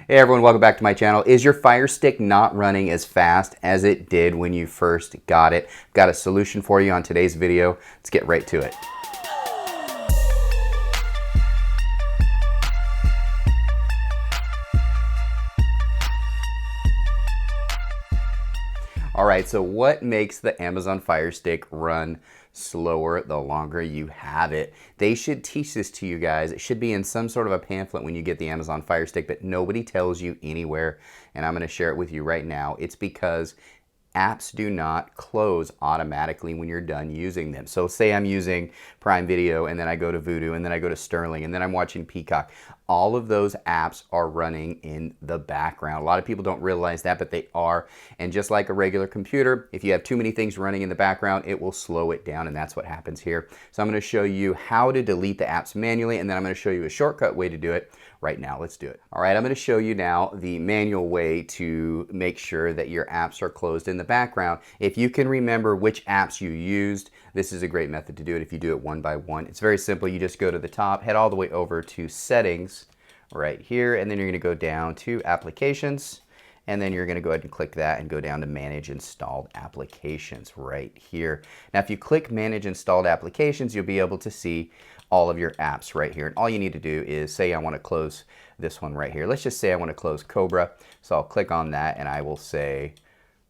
Hey everyone, welcome back to my channel. Is your Fire Stick not running as fast as it did when you first got it? Got a solution for you on today's video. Let's get right to it. All right, so what makes the Amazon Fire Stick run slower the longer you have it? They should teach this to you guys. It should be in some sort of a pamphlet when you get the Amazon Fire Stick, but nobody tells you anywhere, and I'm gonna share it with you right now. It's because apps do not close automatically when you're done using them. So say I'm using Prime Video and then I go to Vudu and then I go to Sterling and then I'm watching Peacock. All of those apps are running in the background. A lot of people don't realize that, but they are. And just like a regular computer, if you have too many things running in the background, it will slow it down, and that's what happens here. So I'm going to show you how to delete the apps manually, and then I'm going to show you a shortcut way to do it right now. Let's do it. All right, I'm going to show you now the manual way to make sure that your apps are closed in the background. If you can remember which apps you used, this is a great method to do it if you do it one by one. It's very simple. You just go to the top, head all the way over to Settings right here, and then you're going to go down to Applications, and then you're going to go ahead and click that and go down to Manage Installed Applications right here. Now, if you click Manage Installed Applications, you'll be able to see all of your apps right here. And all you need to do is say I want to close this one right here. Let's just say I want to close Cobra. So I'll click on that and I will say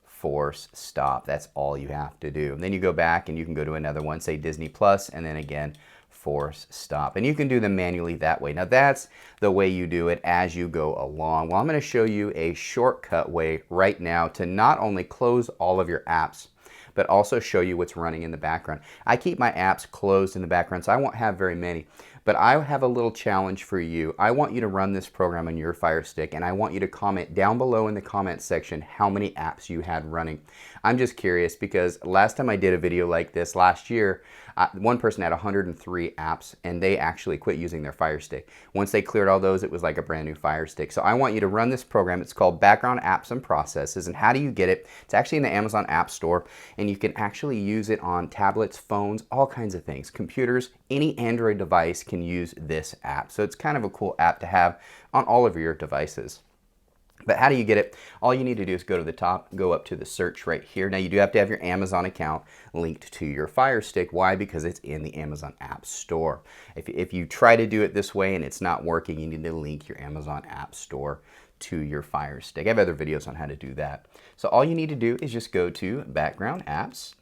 force stop. That's all you have to do. And then you go back and you can go to another one, say Disney Plus, and then again force stop. And you can do them manually that way. Now that's the way you do it as you go along. Well, I'm going to show you a shortcut way right now to not only close all of your apps, but also show you what's running in the background. I keep my apps closed in the background, so I won't have very many. But I have a little challenge for you. I want you to run this program on your Fire Stick, and I want you to comment down below in the comment section how many apps you had running. I'm just curious because last time I did a video like this last year, one person had 103 apps, and they actually quit using their Fire Stick. Once they cleared all those, it was like a brand new Fire Stick. So I want you to run this program. It's called Background Apps and Processes. And how do you get it? It's actually in the Amazon App Store, and you can actually use it on tablets, phones, all kinds of things. Computers, any Android device can use this app. So it's kind of a cool app to have on all of your devices. But how do you get it? All you need to do is go to the top, go up to the search right here. Now you do have to have your Amazon account linked to your Fire Stick. Why? Because it's in the Amazon App Store. If you try to do it this way and it's not working, you need to link your Amazon App Store to your Fire Stick. I have other videos on how to do that. So all you need to do is just go to Background Apps.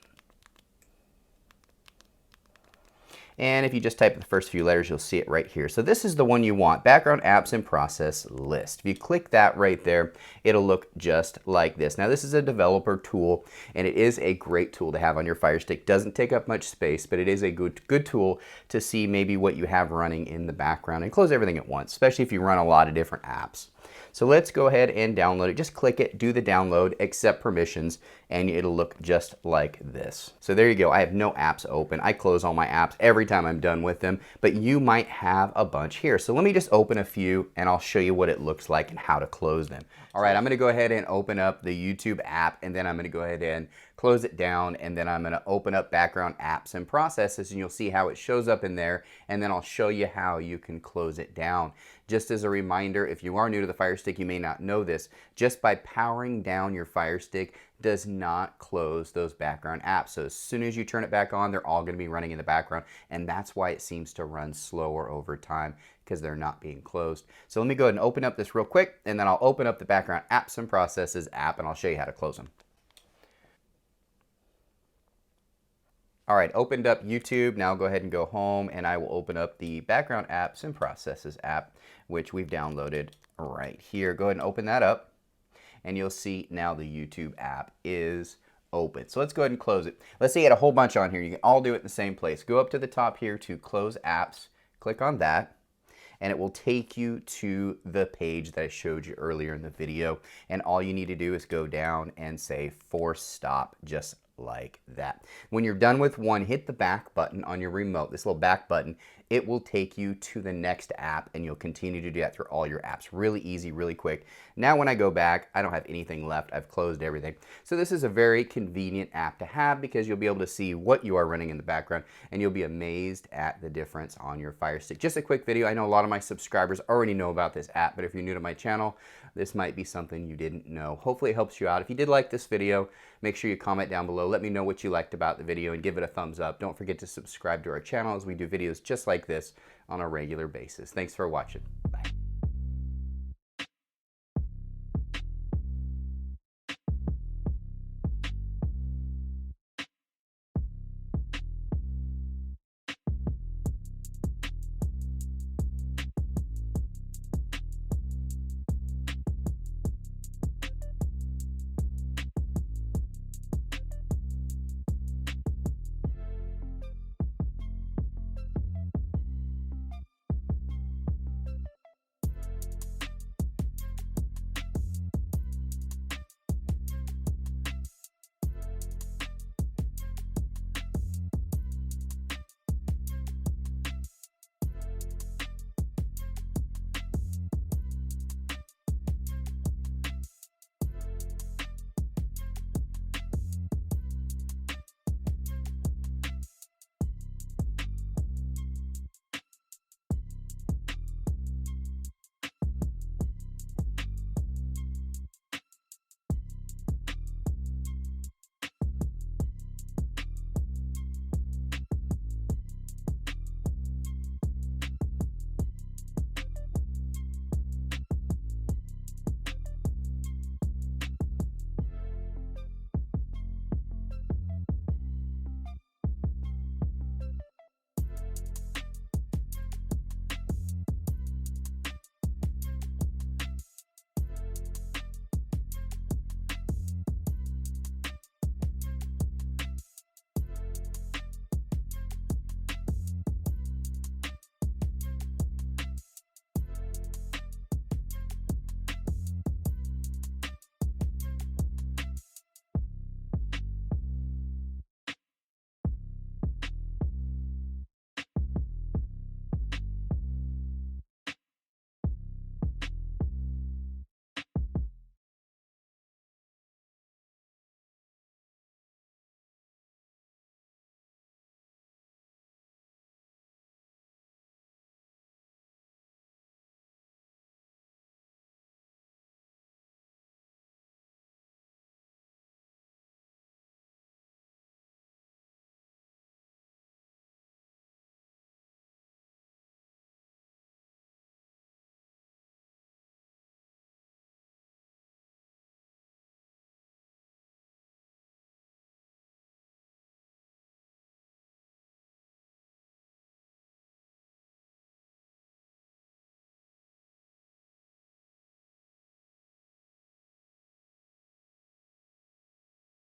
And if you just type the first few letters, you'll see it right here. So this is the one you want, Background Apps and Process List. If you click that right there, it'll look just like this. Now this is a developer tool, and it is a great tool to have on your Fire Stick. Doesn't take up much space, but it is a good tool to see maybe what you have running in the background and close everything at once, especially if you run a lot of different apps. So let's go ahead and download it. Just click it, do the download, accept permissions, and it'll look just like this. So there you go. I have no apps open. I close all my apps every time I'm done with them, but you might have a bunch here. So let me just open a few and I'll show you what it looks like and how to close them. All right, I'm gonna go ahead and open up the YouTube app, and then I'm gonna go ahead and close it down, and then I'm gonna open up Background Apps and Processes, and you'll see how it shows up in there, and then I'll show you how you can close it down. Just as a reminder, if you are new to the Fire Stick, you may not know this, just by powering down your Fire Stick does not close those background apps. So as soon as you turn it back on, they're all going to be running in the background, and that's why it seems to run slower over time, because they're not being closed. So let me go ahead and open up this real quick, and then I'll open up the Background Apps and Processes app, and I'll show you how to close them. All right, opened up YouTube. Now I'll go ahead and go home, and I will open up the Background Apps and Processes app, which we've downloaded right here. Go ahead and open that up, and you'll see now the YouTube app is open. So let's go ahead and close it. Let's say you had a whole bunch on here. You can all do it in the same place. Go up to the top here to Close Apps, click on that, and it will take you to the page that I showed you earlier in the video. And all you need to do is go down and say Force Stop, just like that. When you're done with one, hit the back button on your remote, this little back button. it will take you to the next app, and you'll continue to do that through all your apps. Really easy, really quick. Now when I go back, I don't have anything left. I've closed everything. So this is a very convenient app to have because you'll be able to see what you are running in the background, and you'll be amazed at the difference on your Fire Stick. Just a quick video. I know a lot of my subscribers already know about this app, but if you're new to my channel, this might be something you didn't know. Hopefully it helps you out. If you did like this video, make sure you comment down below. Let me know what you liked about the video and give it a thumbs up. Don't forget to subscribe to our channel as we do videos just like this on a regular basis. Thanks for watching.